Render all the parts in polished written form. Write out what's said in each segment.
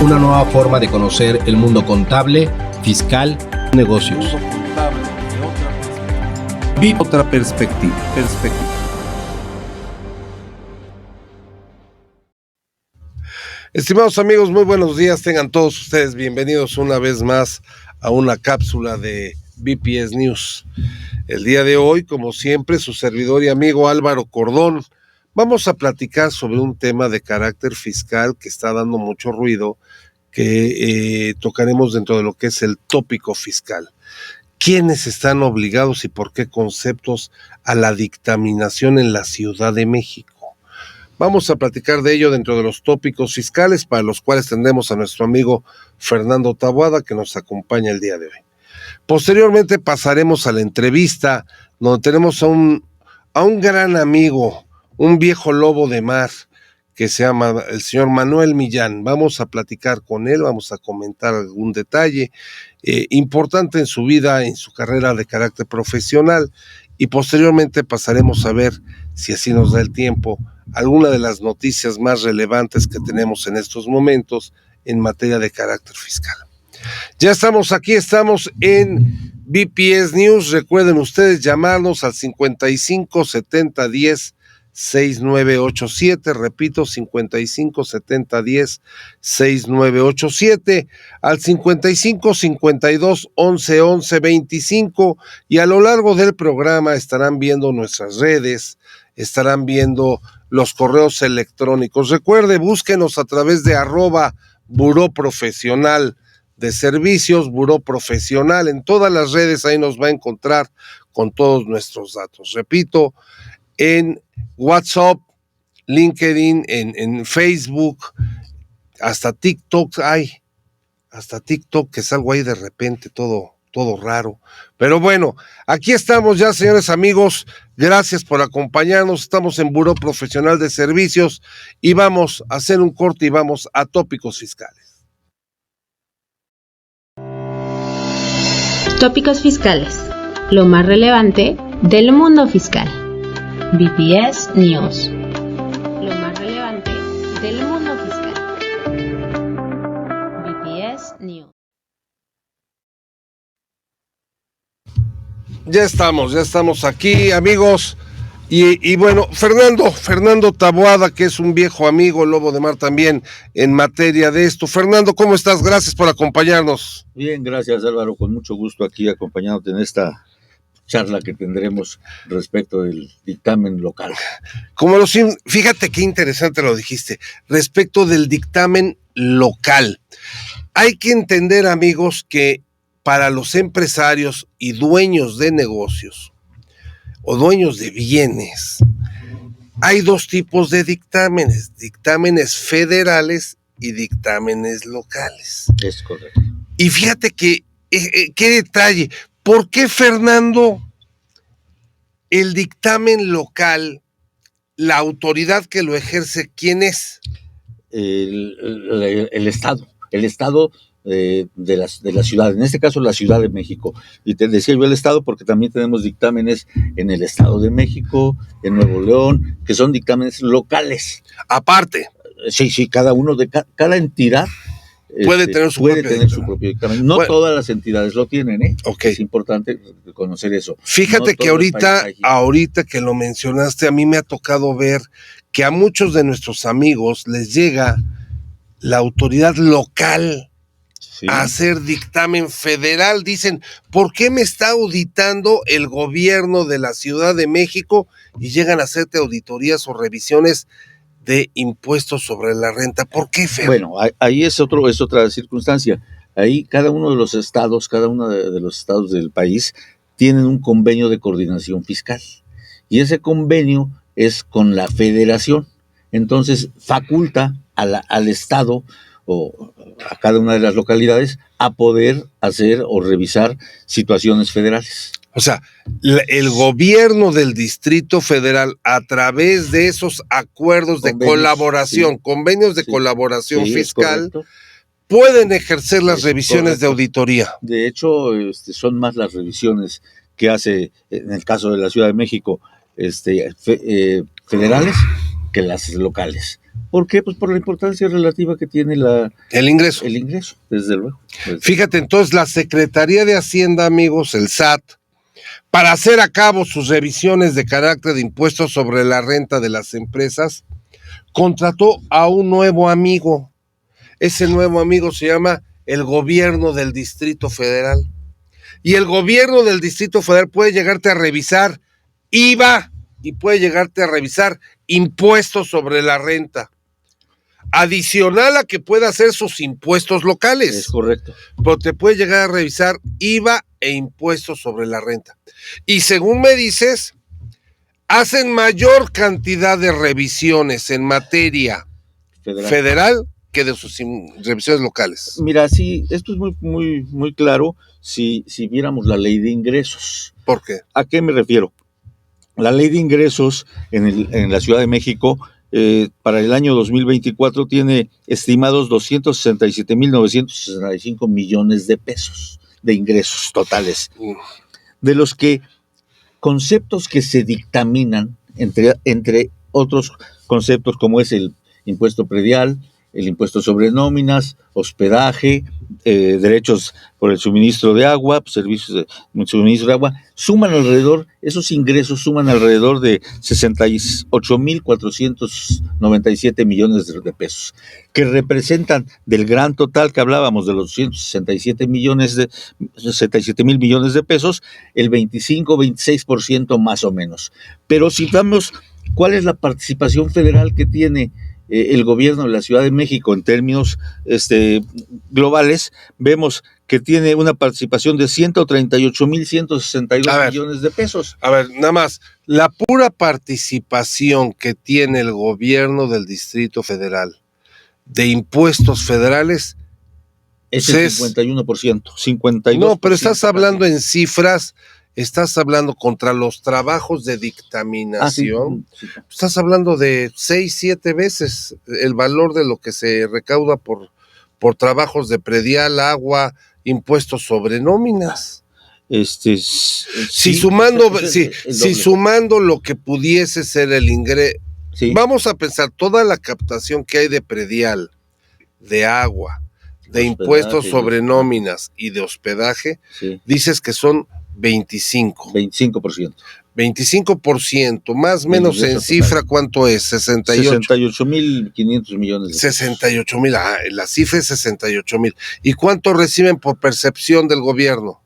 Una nueva forma de conocer el mundo contable, fiscal, negocios. Otra perspectiva. Estimados amigos, muy buenos días. Tengan todos ustedes bienvenidos una vez más a una cápsula de BPS News. El día de hoy, como siempre, su servidor y amigo Álvaro Cordón, vamos a platicar sobre un tema de carácter fiscal que está dando mucho ruido, que tocaremos dentro de lo que es el tópico fiscal. ¿Quiénes están obligados y por qué conceptos a la dictaminación en la Ciudad de México? Vamos a platicar de ello dentro de los tópicos fiscales, para los cuales tendremos a nuestro amigo Fernando Taboada, que nos acompaña el día de hoy. Posteriormente pasaremos a la entrevista, donde tenemos a un gran amigo, un viejo lobo de mar, que se llama el señor Manuel Millán. Vamos a platicar con él, vamos a comentar algún detalle importante en su vida, en su carrera de carácter profesional, y posteriormente pasaremos a ver, si así nos da el tiempo, alguna de las noticias más relevantes que tenemos en estos momentos en materia de carácter fiscal. Ya estamos aquí, estamos en BPS News. Recuerden ustedes llamarnos al 55 70 10 6987, repito, 55 70 10 6987, al 55 52 11 11 25, y a lo largo del programa estarán viendo nuestras redes, estarán viendo los correos electrónicos. Recuerde, búsquenos a través de @Buró Profesional de Servicios, Buró Profesional, en todas las redes. Ahí nos va a encontrar con todos nuestros datos. Repito, en WhatsApp, LinkedIn, en Facebook, hasta TikTok, que salgo ahí de repente todo raro. Pero bueno, aquí estamos ya, señores amigos. Gracias por acompañarnos. Estamos en Buró Profesional de Servicios y vamos a hacer un corte y vamos a tópicos fiscales. Tópicos fiscales, lo más relevante del mundo fiscal. BPS News, lo más relevante del mundo fiscal. BPS News. Ya estamos aquí, amigos. Y bueno, Fernando Taboada, que es un viejo amigo, lobo de mar también, en materia de esto. Fernando, ¿cómo estás? Gracias por acompañarnos. Bien, gracias Álvaro, con mucho gusto aquí acompañándote en esta charla que tendremos respecto del dictamen local. Fíjate qué interesante lo dijiste, respecto del dictamen local. Hay que entender, amigos, que para los empresarios y dueños de negocios o dueños de bienes, hay dos tipos de dictámenes federales y dictámenes locales. Es correcto. Y fíjate que, qué detalle, ¿por qué, Fernando, el dictamen local, la autoridad que lo ejerce, quién es? El Estado. El Estado de la ciudad, en este caso la Ciudad de México. Y te decía yo el Estado porque también tenemos dictámenes en el Estado de México, en Nuevo León, que son dictámenes locales. Aparte. Sí, cada uno de cada entidad puede tener su propio dictamen. No todas las entidades lo tienen, ¿eh? Okay. Es importante conocer eso. Fíjate que ahorita que lo mencionaste, a mí me ha tocado ver que a muchos de nuestros amigos les llega la autoridad local a hacer dictamen federal. Dicen, ¿por qué me está auditando el gobierno de la Ciudad de México? Y llegan a hacerte auditorías o revisiones de impuestos sobre la renta. ¿Por qué, Fer? Bueno, ahí es otra circunstancia. Ahí cada uno de los estados, del país tienen un convenio de coordinación fiscal. Y ese convenio es con la federación. Entonces faculta al estado o a cada una de las localidades a poder hacer o revisar situaciones federales. O sea, el gobierno del Distrito Federal, a través de esos acuerdos de colaboración, convenios de colaboración fiscal, pueden ejercer las revisiones de auditoría. De hecho, son más las revisiones que hace, en el caso de la Ciudad de México, federales que las locales. ¿Por qué? Pues por la importancia relativa que tiene El ingreso. el ingreso, desde luego. Fíjate, entonces la Secretaría de Hacienda, amigos, el SAT, para hacer a cabo sus revisiones de carácter de impuestos sobre la renta de las empresas, contrató a un nuevo amigo. Ese nuevo amigo se llama el gobierno del Distrito Federal. Y el gobierno del Distrito Federal puede llegarte a revisar IVA y puede llegarte a revisar impuestos sobre la renta. Adicional a que pueda hacer sus impuestos locales. Es correcto. Pero te puede llegar a revisar IVA e impuestos sobre la renta. Y según me dices, hacen mayor cantidad de revisiones en materia federal que de sus revisiones locales. Mira, sí, esto es muy claro si viéramos la ley de ingresos. ¿Por qué? ¿A qué me refiero? La ley de ingresos en la Ciudad de México para el año 2024 tiene estimados 267.965 millones de pesos de ingresos totales, de los que conceptos que se dictaminan, entre otros conceptos como es el impuesto predial, el impuesto sobre nóminas, hospedaje, derechos por el suministro de agua, servicios de suministro de agua, esos ingresos suman alrededor de 68.497 millones de pesos, que representan del gran total que hablábamos de los 67 mil millones de pesos, el 25-26% más o menos. Pero si vemos cuál es la participación federal que tiene el gobierno de la Ciudad de México en términos globales, vemos que tiene una participación de 138.162 millones de pesos. A ver, nada más, la pura participación que tiene el gobierno del Distrito Federal de impuestos federales es el 51%, 52%. No, pero estás hablando en cifras. Estás hablando contra los trabajos de dictaminación, sí. Estás hablando de 6, 7 veces el valor de lo que se recauda por trabajos de predial, agua, impuestos sobre nóminas. Sumando lo que pudiese ser el ingreso, vamos a pensar toda la captación que hay de predial, de agua, de impuestos sobre nóminas y de hospedaje, dices que son 25%. 25%, más o menos en cifra, ¿cuánto es? 68.500 millones. 68,000, la cifra es 68,000. ¿Y cuánto reciben por percepción del gobierno?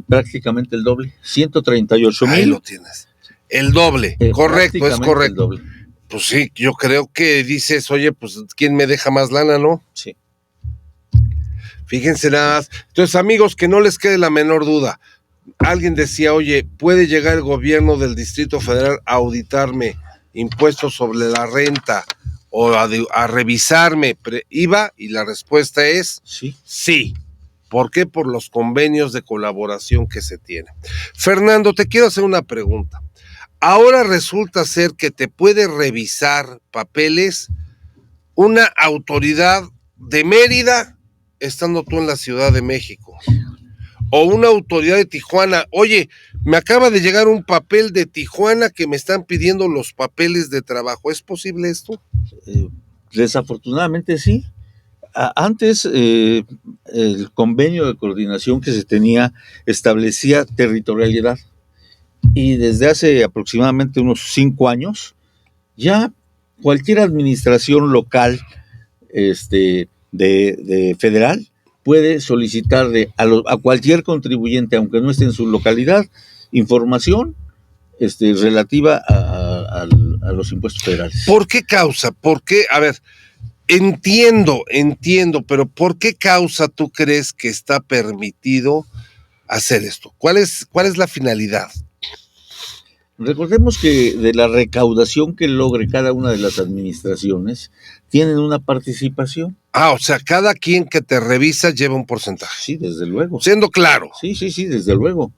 Prácticamente el doble, 138,000. Ahí lo tienes. El doble, correcto, es correcto. El doble. Pues sí, yo creo que dices, oye, pues ¿quién me deja más lana, no? Sí. Fíjense nada más. Entonces, amigos, que no les quede la menor duda. Alguien decía, oye, ¿puede llegar el gobierno del Distrito Federal a auditarme impuestos sobre la renta o a revisarme IVA? Y la respuesta es sí. ¿Por qué? Por los convenios de colaboración que se tienen. Fernando, te quiero hacer una pregunta. Ahora resulta ser que te puede revisar papeles una autoridad de Mérida estando tú en la Ciudad de México. O una autoridad de Tijuana. Oye, me acaba de llegar un papel de Tijuana que me están pidiendo los papeles de trabajo. ¿Es posible esto? Desafortunadamente sí. Antes el convenio de coordinación que se tenía establecía territorialidad. Y desde hace aproximadamente unos 5 años, ya cualquier administración local de federal puede solicitarle a cualquier contribuyente, aunque no esté en su localidad, información relativa a los impuestos federales. ¿Por qué causa? ¿Por qué? A ver, entiendo, pero ¿por qué causa tú crees que está permitido hacer esto? ¿Cuál es la finalidad? Recordemos que de la recaudación que logre cada una de las administraciones, tienen una participación. O sea, cada quien que te revisa lleva un porcentaje. Sí, desde luego. Siendo claro. Sí, desde luego.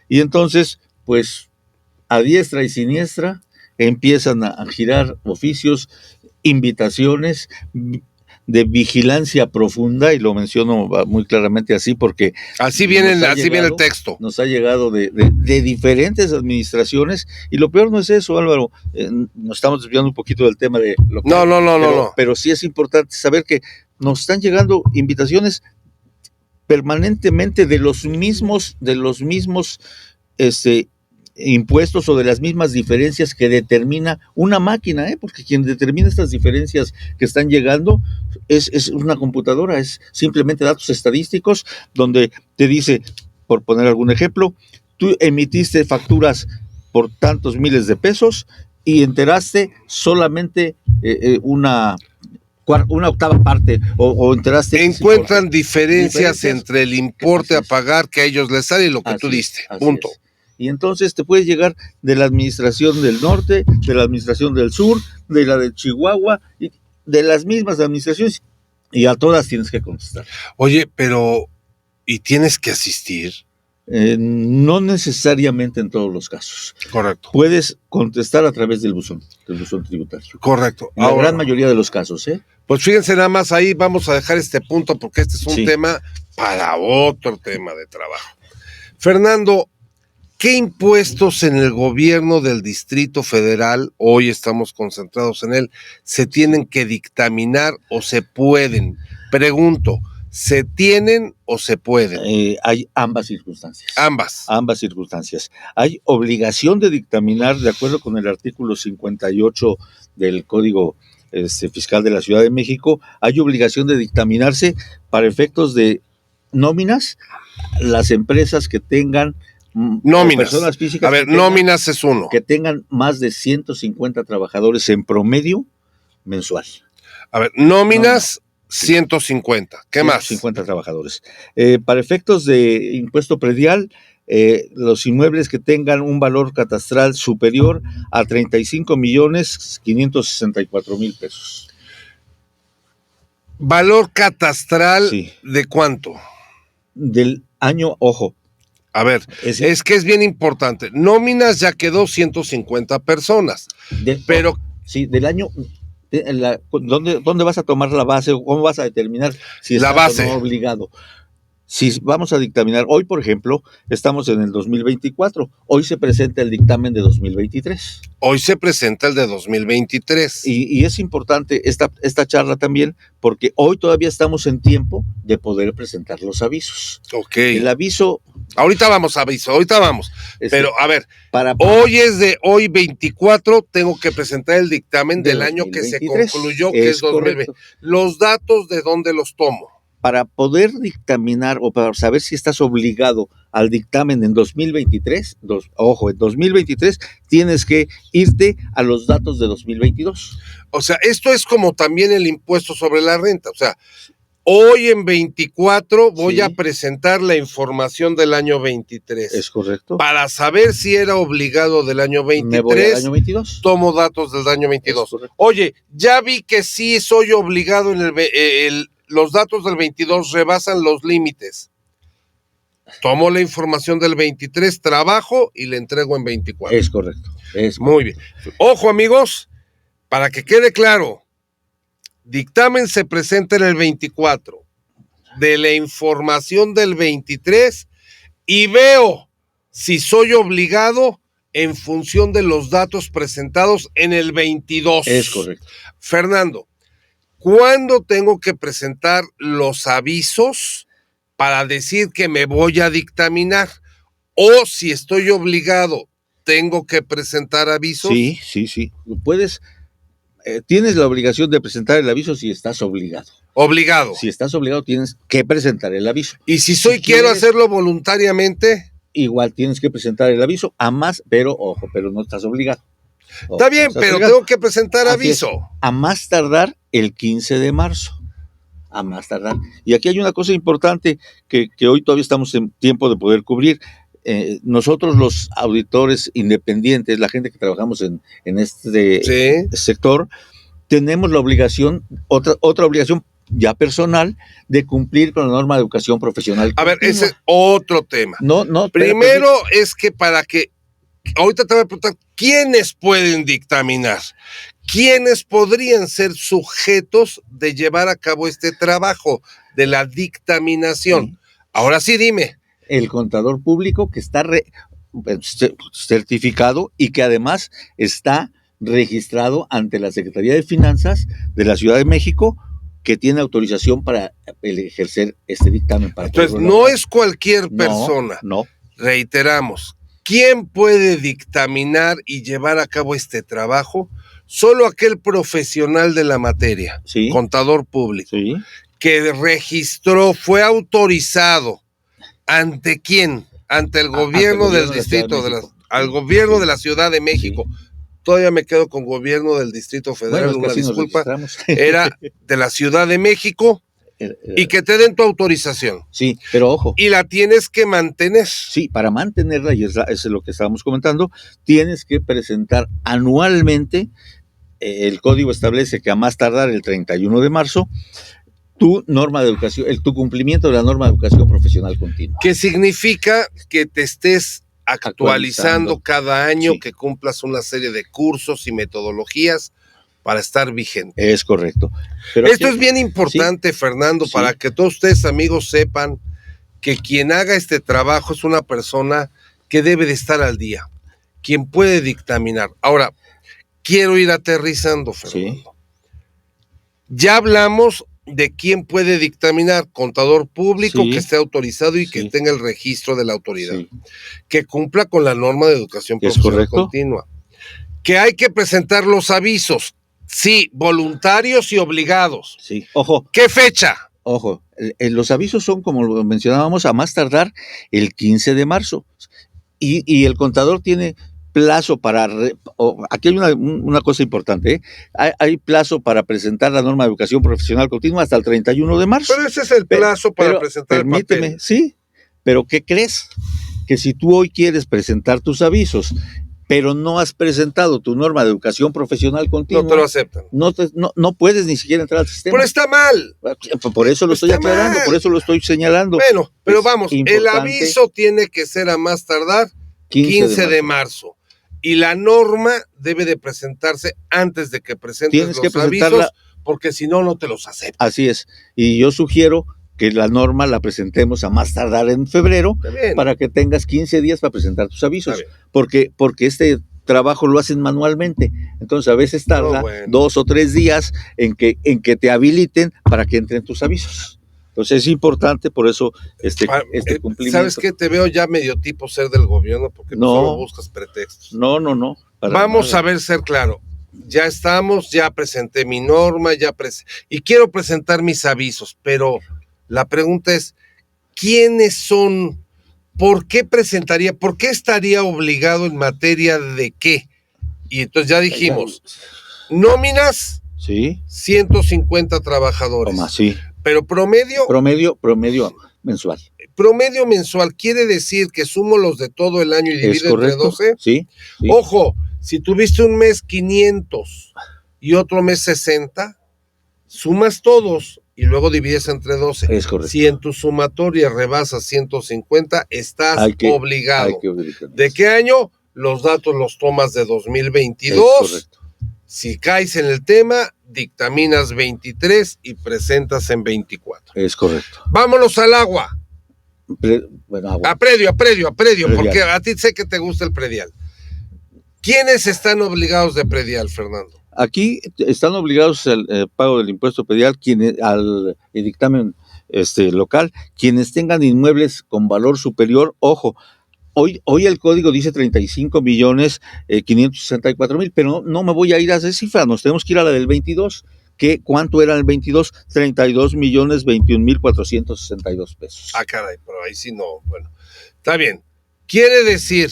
Y entonces, pues, a diestra y siniestra, empiezan a girar oficios, invitaciones, de vigilancia profunda, y lo menciono muy claramente así porque así viene el texto. Nos ha llegado de diferentes administraciones, y lo peor no es eso, Álvaro, nos estamos desviando un poquito del tema de lo que... No. Pero sí es importante saber que nos están llegando invitaciones permanentemente de los mismos impuestos o de las mismas diferencias que determina una máquina, porque quien determina estas diferencias que están llegando es una computadora, es simplemente datos estadísticos donde te dice, por poner algún ejemplo, tú emitiste facturas por tantos miles de pesos y enteraste solamente una octava parte o enteraste... Encuentran diferencias entre el importe a pagar que a ellos les sale y lo que tú diste, punto. Y entonces te puedes llegar de la administración del norte, de la administración del sur, de la de Chihuahua, y de las mismas administraciones, y a todas tienes que contestar. Oye, pero ¿y tienes que asistir? No necesariamente en todos los casos. Correcto. Puedes contestar a través del buzón tributario. Correcto. En la gran mayoría de los casos, Pues fíjense nada más, ahí vamos a dejar este punto porque este es un tema para otro tema de trabajo. Fernando, ¿qué impuestos en el gobierno del Distrito Federal, hoy estamos concentrados en él, se tienen que dictaminar o se pueden? Pregunto, ¿se tienen o se pueden? Hay ambas circunstancias. Ambas circunstancias. Hay obligación de dictaminar, de acuerdo con el artículo 58 del Código Fiscal de la Ciudad de México, hay obligación de dictaminarse para efectos de nóminas, las empresas que tengan nóminas. Personas físicas. A ver, nóminas es uno. Que tengan más de 150 trabajadores en promedio mensual. A ver, nóminas 150. ¿Qué 150 más? 150 trabajadores. Para efectos de impuesto predial, los inmuebles que tengan un valor catastral superior a 35,564,000 pesos. ¿Valor catastral de cuánto? Del año, ojo. A ver, es que es bien importante. Nóminas ya quedó 150 personas. Pero sí, del año, ¿dónde vas a tomar la base o cómo vas a determinar si la estás base o no obligado? Si vamos a dictaminar, hoy por ejemplo, estamos en el 2024, hoy se presenta el dictamen de 2023. Hoy se presenta el de 2023. Y es importante esta charla también, porque hoy todavía estamos en tiempo de poder presentar los avisos. Ok. El aviso... Ahorita vamos. Pero, a ver, hoy 24, tengo que presentar el dictamen del año que se concluyó, que es 2020. Los datos, ¿de dónde los tomo? Para poder dictaminar o para saber si estás obligado al dictamen en 2023, en 2023 tienes que irte a los datos de 2022. O sea, esto es como también el impuesto sobre la renta. O sea, hoy en 24 voy a presentar la información del año 23. Es correcto. Para saber si era obligado del año 23, me voy al año 22. Tomo datos del año 22. Oye, ya vi que sí soy obligado en los datos del 22 rebasan los límites. Tomo la información del 23, trabajo y le entrego en 24. Es correcto. Muy bien. Ojo, amigos, para que quede claro, dictamen se presenta en el 24, de la información del 23 y veo si soy obligado en función de los datos presentados en el 22. Es correcto. Fernando, ¿cuándo tengo que presentar los avisos para decir que me voy a dictaminar? O si estoy obligado, ¿tengo que presentar avisos? Sí. Tienes la obligación de presentar el aviso si estás obligado. Obligado. Si estás obligado, tienes que presentar el aviso. Y si quiero hacerlo voluntariamente, igual tienes que presentar el aviso, pero no estás obligado. Está bien, pero tengo que presentar aviso. A más tardar el 15 de marzo. A más tardar. Y aquí hay una cosa importante que hoy todavía estamos en tiempo de poder cubrir. Nosotros los auditores independientes, la gente que trabajamos en este sector, tenemos la obligación, otra obligación ya personal, de cumplir con la norma de educación profesional. A ver, ese es otro tema. Primero es que ahorita te voy a preguntar, ¿quiénes pueden dictaminar? ¿quiénes podrían ser sujetos de llevar a cabo este trabajo de la dictaminación? Sí. Ahora sí, dime. El contador público que está certificado y que además está registrado ante la Secretaría de Finanzas de la Ciudad de México, que tiene autorización para ejercer este dictamen. Entonces, no es cualquier persona. No. Reiteramos, ¿quién puede dictaminar y llevar a cabo este trabajo? Solo aquel profesional de la materia, Sí. contador público, Sí. que registró, fue autorizado. ¿Ante quién? Ante el gobierno del distrito, al gobierno de la Ciudad de México. Sí. Todavía me quedo con gobierno del Distrito Federal, Bueno, es que una así nos disculpa. registramos. Era de la Ciudad de México y que te den tu autorización. Sí, pero ojo. Y la tienes que mantener. Sí, para mantenerla, y eso es lo que estábamos comentando, tienes que presentar anualmente, el código establece que a más tardar el 31 de marzo, tu norma de educación, tu cumplimiento de la norma de educación profesional continua. Que significa que te estés actualizando cada año, sí, que cumplas una serie de cursos y metodologías para estar vigente. Es correcto. Pero esto es bien importante, sí, Fernando, sí, para que todos ustedes, amigos, sepan que quien haga este trabajo es una persona que debe de estar al día, quien puede dictaminar. Ahora, quiero ir aterrizando, Fernando. Sí. Ya hablamos de quién puede dictaminar: contador público, sí, que esté autorizado y, sí, que tenga el registro de la autoridad, sí, que cumpla con la norma de educación profesional continua, que hay que presentar los avisos, sí, voluntarios y obligados. Sí, ojo. ¿Qué fecha? Ojo, los avisos son, como lo mencionábamos, a más tardar el 15 de marzo. Y el contador tiene plazo para... aquí hay una cosa importante, ¿eh? Hay plazo para presentar la norma de educación profesional continua hasta el 31 de marzo. Pero ese es el plazo para presentar el papel. Permíteme, sí, pero ¿qué crees? Que si tú hoy quieres presentar tus avisos, pero no has presentado tu norma de educación profesional continua, no te lo aceptan. No puedes ni siquiera entrar al sistema. Pero está mal. Por eso lo estoy aclarando, por eso lo estoy señalando. Bueno, pero vamos, el aviso tiene que ser a más tardar 15 de marzo. Y la norma debe de presentarse antes de que presentes los avisos, porque si no, no te los aceptan. Así es. Y yo sugiero que la norma la presentemos a más tardar en febrero, para que tengas 15 días para presentar tus avisos. Porque este trabajo lo hacen manualmente. Entonces a veces tarda 2 o 3 días en que te habiliten para que entren tus avisos. Entonces es importante, por eso este cumplimiento. ¿Sabes qué? Te veo ya medio tipo ser del gobierno, porque no solo buscas pretextos. No. Vamos a ver, ser claro. Ya estamos, ya presenté mi norma, y quiero presentar mis avisos, pero la pregunta es, ¿quiénes son? ¿Por qué estaría obligado en materia de qué? Y entonces ya dijimos, nóminas, sí, 150 trabajadores. Toma, sí. Pero promedio mensual. Promedio mensual quiere decir que sumo los de todo el año y divido entre 12. Sí. Ojo, si tuviste un mes 500 y otro mes 60, sumas todos y luego divides entre 12. Es correcto. Si en tu sumatoria rebasas 150, estás obligado. ¿De qué año? Los datos los tomas de 2022. Es correcto. Si caes en el tema, dictaminas 23 y presentas en 24. Es correcto. Vámonos al agua. Agua. A predio, porque a ti sé que te gusta el predial. ¿Quiénes están obligados de predial, Fernando? Aquí están obligados al pago del impuesto predial al dictamen local, quienes tengan inmuebles con valor superior, ojo. Hoy el código dice 35.564.000, pero no me voy a ir a esa cifra, nos tenemos que ir a la del 22. ¿Cuánto era el 22? 32.021.462 pesos. Ah, caray, pero ahí sí no, bueno, está bien. Quiere decir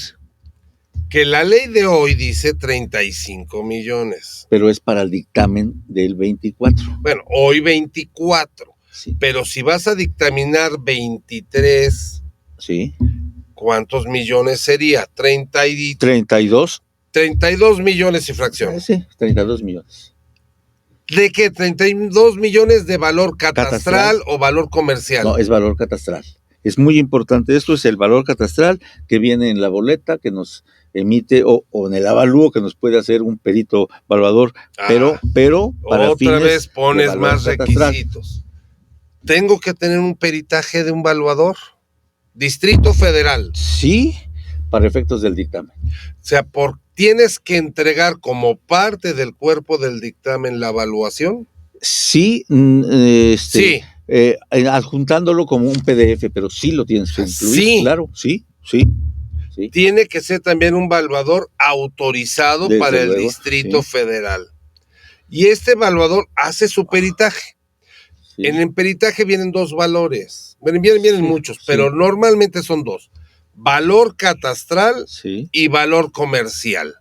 que la ley de hoy dice 35 millones. Pero es para el dictamen del 24. Bueno, hoy 24. Sí. Pero si vas a dictaminar 23... Sí. ¿Cuántos millones sería? 32. 32 millones y fracción. Sí, 32 millones. ¿De qué? 32 millones de valor catastral o valor comercial. No, es valor catastral. Es muy importante. Esto es el valor catastral que viene en la boleta que nos emite, o en el avalúo que nos puede hacer un perito evaluador, pero para otra fines vez pones de valor más catastral. requisitos. ¿Tengo que tener un peritaje de un evaluador? Distrito Federal. Sí, para efectos del dictamen. O sea, tienes que entregar como parte del cuerpo del dictamen la evaluación. Sí, Sí. Adjuntándolo como un PDF, pero sí lo tienes que incluir. Sí. Claro, sí. Tiene que ser también un evaluador autorizado Desde para el luego, Distrito sí. Federal. Y este evaluador hace su peritaje. Sí. En el peritaje vienen dos valores. Vienen Sí, muchos, sí. pero normalmente son dos. Valor catastral Sí. y valor comercial.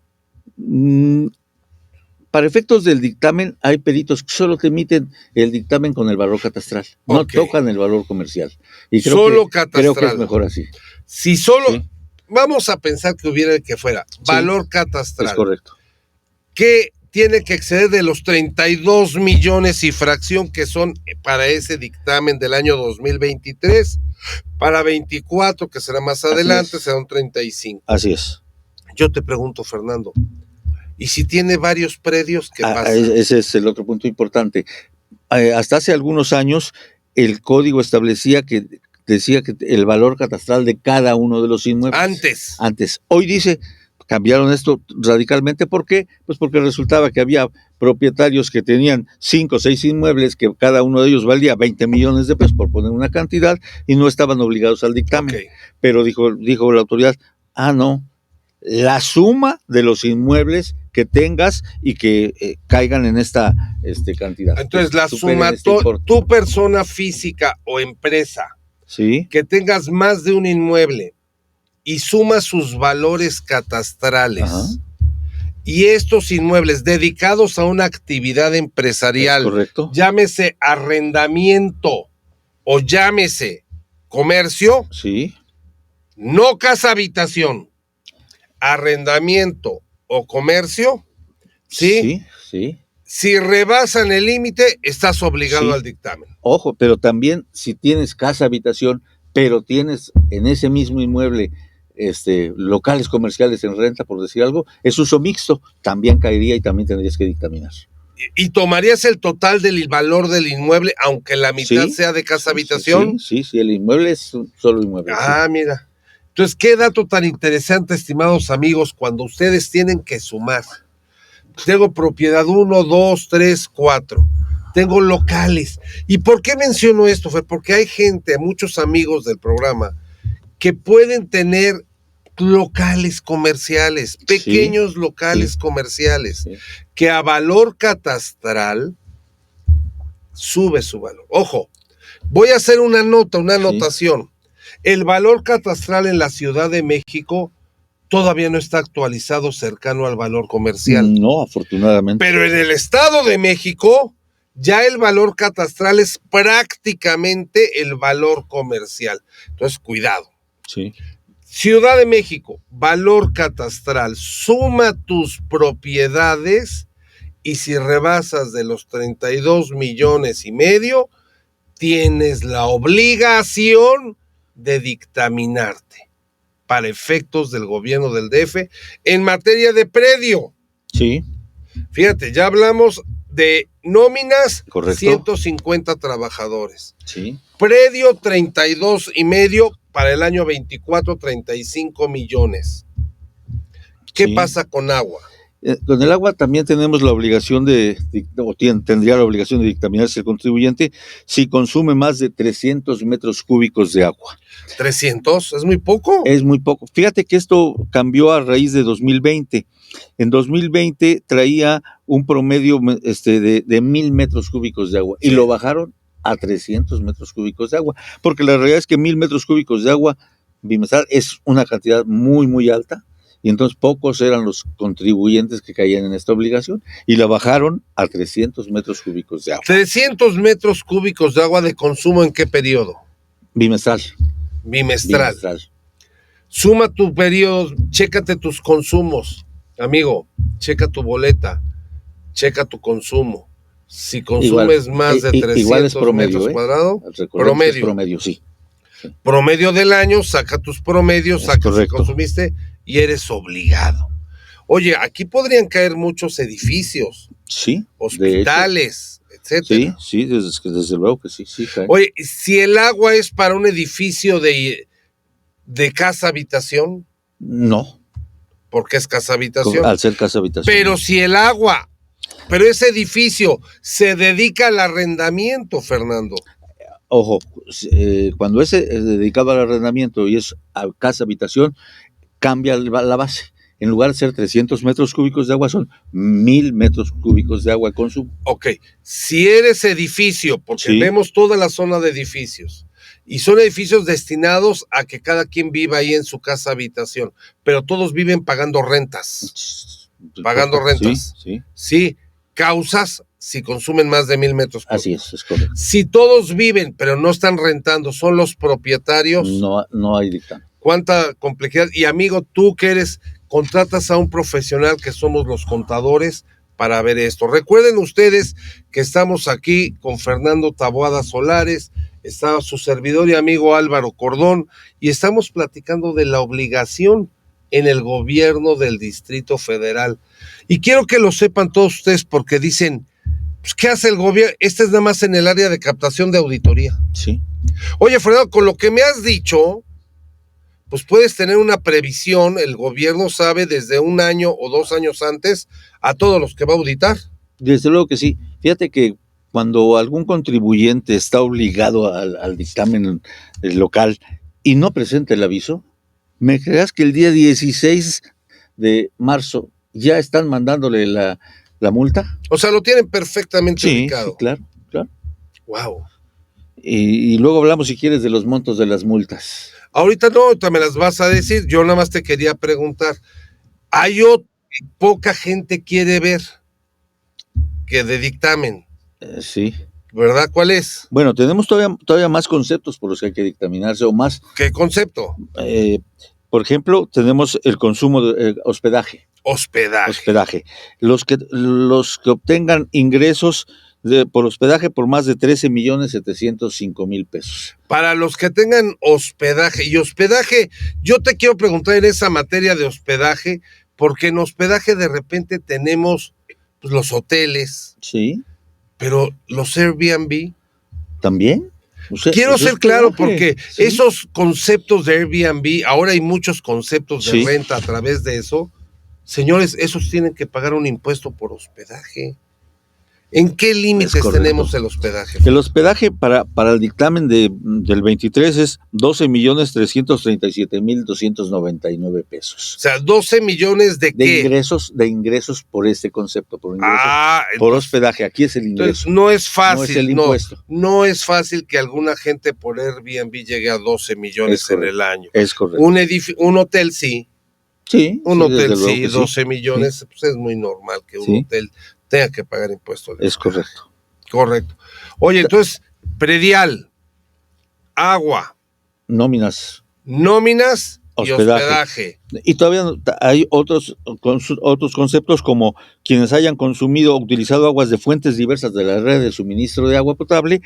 Para efectos del dictamen, hay peritos que solo te emiten el dictamen con el valor catastral. No Ok. tocan el valor comercial. Y creo Solo creo catastral. que es mejor así. Si solo, Sí. vamos a pensar que hubiera el que fuera, valor catastral. Es correcto. Que tiene que exceder de los 32 millones y fracción que son para ese dictamen del año 2023, para 24, que será más adelante, es. será un 35. Así es. Yo te pregunto, Fernando, ¿y si tiene varios predios, qué pasa? Ese es el otro punto importante. Hasta hace algunos años, el código decía que el valor catastral de cada uno de los inmuebles. Antes. Hoy dice, cambiaron esto radicalmente. ¿Por qué? Pues porque resultaba que había propietarios que tenían 5 o 6 inmuebles, que cada uno de ellos valía 20 millones de pesos, por poner una cantidad, y no estaban obligados al dictamen. Okay. Pero dijo la autoridad, no, la suma de los inmuebles que tengas y que caigan en esta cantidad. Entonces, la suma, tu persona física o empresa, ¿sí?, que tengas más de un inmueble y suma sus valores catastrales. Ajá. Y estos inmuebles dedicados a una actividad empresarial, correcto, llámese arrendamiento o llámese comercio, sí, no casa habitación, arrendamiento o comercio, ¿sí? Sí. Si rebasan el límite, estás obligado Sí. al dictamen. Ojo, pero también si tienes casa habitación, pero tienes en ese mismo inmueble locales comerciales en renta, por decir algo, es uso mixto, también caería y también tendrías que dictaminar. ¿Y tomarías el total del valor del inmueble, aunque la mitad sea de casa habitación? Sí, el inmueble es un solo inmueble. Mira. Entonces, qué dato tan interesante, estimados amigos, cuando ustedes tienen que sumar. Tengo propiedad 1, 2, 3, 4. Tengo locales. ¿Y por qué menciono esto, Fer? Porque hay gente, muchos amigos del programa, que pueden tener locales comerciales, pequeños locales comerciales, que a valor catastral sube su valor. Ojo, voy a hacer una anotación. El valor catastral en la Ciudad de México todavía no está actualizado cercano al valor comercial. No, afortunadamente. Pero en el Estado de México ya el valor catastral es prácticamente el valor comercial. Entonces, cuidado. Sí. Ciudad de México, valor catastral, suma tus propiedades y si rebasas de los 32 millones y medio, tienes la obligación de dictaminarte para efectos del gobierno del DF en materia de predio. Sí. Fíjate, ya hablamos de nóminas, correcto, 150 trabajadores. Sí. Predio 32 y medio para el año 24, 35 millones. ¿Qué pasa con agua? Con el agua también tenemos la obligación tendría la obligación de dictaminarse el contribuyente si consume más de 300 metros cúbicos de agua. ¿300? ¿Es muy poco? Es muy poco. Fíjate que esto cambió a raíz de 2020. En 2020 traía un promedio de 1,000 metros cúbicos de agua y lo bajaron a 300 metros cúbicos de agua, porque la realidad es que 1,000 metros cúbicos de agua bimestral es una cantidad muy, muy alta. Y entonces pocos eran los contribuyentes que caían en esta obligación y la bajaron a 300 metros cúbicos de agua. 300 metros cúbicos de agua de consumo, ¿en qué periodo? Bimestral. Suma tu periodo, chécate tus consumos. Amigo, checa tu boleta, checa tu consumo. Si consumes más de 300 metros cuadrados, promedio, sí. Promedio del año, saca tus promedios, saca si consumiste y eres obligado. Oye, aquí podrían caer muchos edificios, Sí. hospitales, etcétera. Sí, desde luego que sí, cae. Oye, si el agua es para un edificio de casa habitación, No, porque es casa habitación. al ser casa habitación. Pero si pero ese edificio se dedica al arrendamiento, Fernando. Ojo, cuando es dedicado al arrendamiento y es a casa habitación, cambia la base. En lugar de ser 300 metros cúbicos de agua, son 1000 metros cúbicos de agua de consumo. Ok, si eres edificio, porque Sí. vemos toda la zona de edificios, y son edificios destinados a que cada quien viva ahí en su casa habitación, pero todos viven pagando rentas. Pagando rentas. Sí, causas si consumen más de 1000 metros cúbicos. Así es correcto. Si todos viven, pero no están rentando, son los propietarios. No hay dictamen. Cuánta complejidad. Y amigo, tú que contratas a un profesional que somos los contadores para ver esto. Recuerden ustedes que estamos aquí con Fernando Taboada Solares, está su servidor y amigo Álvaro Cordón, y estamos platicando de la obligación en el gobierno del Distrito Federal. Y quiero que lo sepan todos ustedes porque dicen, pues, ¿qué hace el gobierno? Este es nada más en el área de captación de auditoría. Sí. Oye, Fernando, con lo que me has dicho, pues puedes tener una previsión, el gobierno sabe desde 1 año o 2 años antes a todos los que va a auditar. Desde luego que sí. Fíjate que cuando algún contribuyente está obligado al dictamen local y no presenta el aviso, ¿me creas que el día 16 de marzo ya están mandándole la multa? O sea, lo tienen perfectamente ubicado. Sí, claro. Wow. Y luego hablamos, si quieres, de los montos de las multas. Ahorita me las vas a decir. Yo nada más te quería preguntar. Poca gente quiere ver que de dictamen. Sí. ¿Verdad? ¿Cuál es? Bueno, tenemos todavía más conceptos por los que hay que dictaminarse o más. ¿Qué concepto? Por ejemplo, tenemos el consumo de hospedaje. Hospedaje. Los que obtengan ingresos por hospedaje por más de 13,705,000 pesos. Para los que tengan hospedaje, yo te quiero preguntar en esa materia de hospedaje, porque en hospedaje de repente tenemos pues, los hoteles. Sí. Pero los Airbnb. ¿También? Quiero ser claro porque ¿sí? Esos conceptos de Airbnb, ahora hay muchos conceptos de renta a través de eso. Señores, esos tienen que pagar un impuesto por hospedaje. ¿En qué límites tenemos el hospedaje? El hospedaje para el dictamen del 23 es 12,337,299 pesos. O sea, 12 millones de qué? De ingresos por este concepto, por hospedaje. Aquí es el ingreso. Entonces no es fácil. No es el impuesto. No es fácil que alguna gente por Airbnb llegue a 12 millones en el año. Es correcto. Un hotel sí. Sí. Un hotel sí, 12 millones, pues es muy normal que un hotel tenga que pagar impuestos. Es correcto. Correcto. Oye, entonces, predial, agua. Nóminas. Y hospedaje. Y todavía hay otros conceptos como quienes hayan consumido o utilizado aguas de fuentes diversas de la red de suministro de agua potable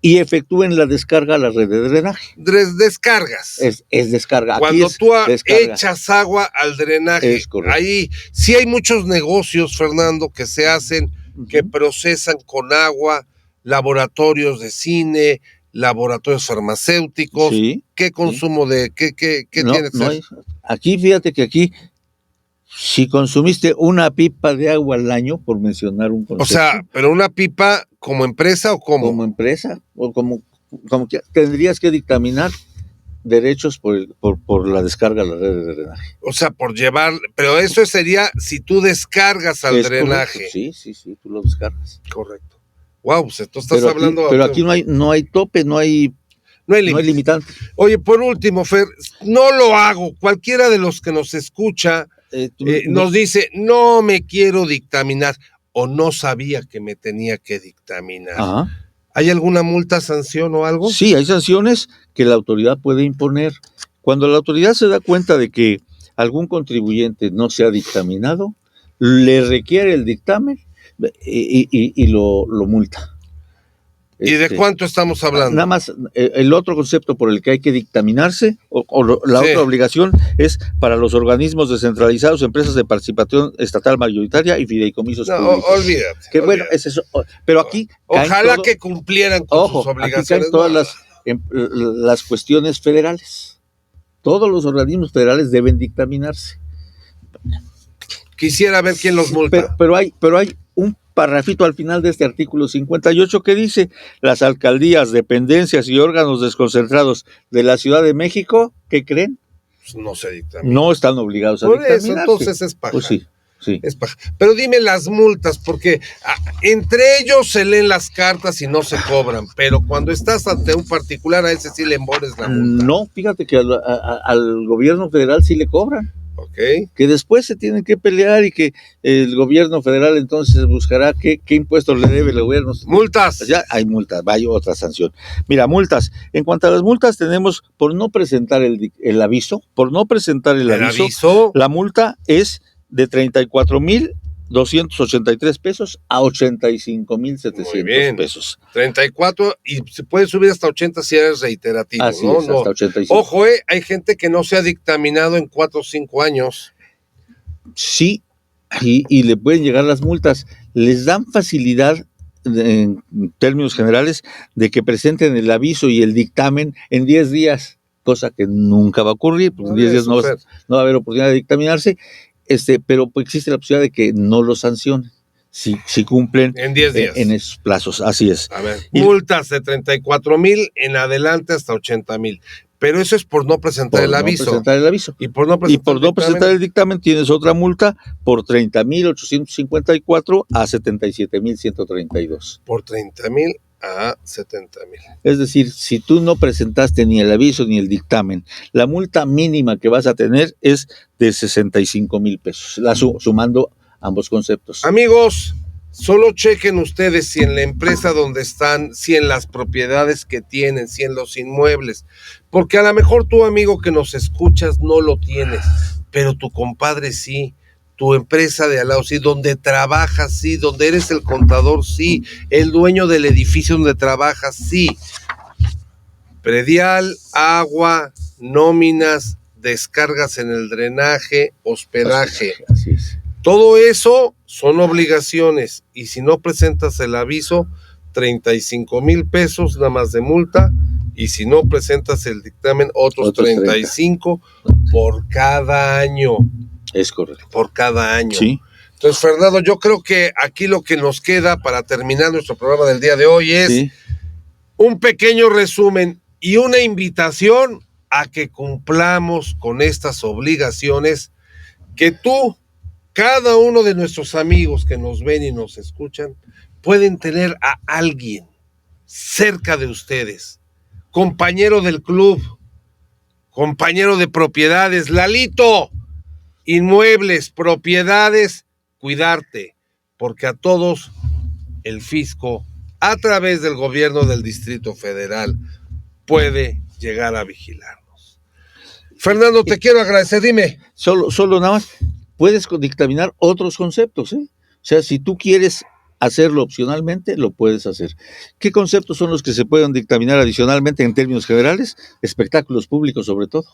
y efectúen la descarga a la red de drenaje. Descargas. Es descarga. Cuando tú echas agua al drenaje. Es correcto. Ahí sí hay muchos negocios, Fernando, que se hacen, que procesan con agua, laboratorios de cine, laboratorios farmacéuticos. Sí, ¿Qué consumo de qué tiene que ser? Aquí fíjate que si consumiste una pipa de agua al año, por mencionar un concepto. O sea, pero una pipa como empresa o como empresa o como que tendrías que dictaminar derechos por la descarga a la red de drenaje. O sea, por llevar, pero eso sería si tú descargas al drenaje. Correcto. Sí, tú lo descargas. Correcto. Wow, pues tú estás hablando. Pero aquí no hay tope, no hay limitante. Oye, por último, Fer, no lo hago. Cualquiera de los que nos escucha nos dice, no me quiero dictaminar o no sabía que me tenía que dictaminar. Ajá. ¿Hay alguna multa, sanción o algo? Sí, hay sanciones que la autoridad puede imponer. Cuando la autoridad se da cuenta de que algún contribuyente no se ha dictaminado, le requiere el dictamen y lo multa. ¿Y de cuánto estamos hablando? Nada más, el otro concepto por el que hay que dictaminarse, la otra obligación es para los organismos descentralizados, empresas de participación estatal mayoritaria y fideicomisos públicos. Olvídate. Que bueno, es eso. Pero aquí ojalá que cumplieran con sus obligaciones. Aquí caen todas las cuestiones federales. Todos los organismos federales deben dictaminarse. Quisiera ver quién los multa. Pero hay un parrafito al final de este artículo 58 que dice: las alcaldías, dependencias y órganos desconcentrados de la Ciudad de México, ¿qué creen? Pues no se dictaminan. No están obligados a dictaminarse. Por eso, entonces es paja. Pues sí. Es paja. Pero dime las multas, porque entre ellos se leen las cartas y no se cobran, pero cuando estás ante un particular, a ese sí le embones la multa. No, fíjate que al gobierno federal sí le cobran. Okay. Que después se tienen que pelear y que el gobierno federal entonces buscará qué impuestos le debe el gobierno. Multas. Ya hay multas, vaya otra sanción. Mira, multas. En cuanto a las multas, tenemos por no presentar el aviso, la multa es de 34,283 pesos a 85,700 pesos. 34 y se puede subir hasta 80 si eres reiterativo. Así ¿no? es, hasta 85. Ojo, hay gente que no se ha dictaminado en 4 o 5 años. Sí, y le pueden llegar las multas. Les dan facilidad, en términos generales, de que presenten el aviso y el dictamen en 10 días, cosa que nunca va a ocurrir, porque en 10 días no va a haber oportunidad de dictaminarse. Pero pues existe la posibilidad de que no lo sancionen si cumplen en 10 días. En esos plazos, así es. A ver, multas de 34,000 en adelante hasta 80,000. Pero eso es por no presentar el aviso. Y por no presentar el dictamen tienes otra multa por 30,854 a 77,132. Por 30,000 a 70,000. Es decir, si tú no presentaste ni el aviso ni el dictamen, la multa mínima que vas a tener es de 65,000 pesos, sumando ambos conceptos. Amigos, solo chequen ustedes si en la empresa donde están, si en las propiedades que tienen, si en los inmuebles, porque a lo mejor tú, amigo que nos escuchas, no lo tienes, pero tu compadre sí. Tu empresa de al lado, sí, donde trabajas, sí, donde eres el contador, sí, el dueño del edificio donde trabajas, sí. Predial, agua, nóminas, descargas en el drenaje, hospedaje. Así es. Todo eso son obligaciones y si no presentas el aviso, 35,000 pesos nada más de multa y si no presentas el dictamen, otros 35 por cada año. Es correcto. Por cada año. Sí. Entonces, Fernando, yo creo que aquí lo que nos queda para terminar nuestro programa del día de hoy es un pequeño resumen y una invitación a que cumplamos con estas obligaciones que tú, cada uno de nuestros amigos que nos ven y nos escuchan, pueden tener a alguien cerca de ustedes, compañero del club, compañero de propiedades, Lalito. Inmuebles, propiedades, cuidarte, porque a todos el fisco, a través del gobierno del Distrito Federal, puede llegar a vigilarnos. Fernando, te quiero agradecer, dime. Solo nada más, puedes dictaminar otros conceptos, ¿eh? O sea, si tú quieres hacerlo opcionalmente, lo puedes hacer. ¿Qué conceptos son los que se pueden dictaminar adicionalmente en términos generales? Espectáculos públicos, sobre todo.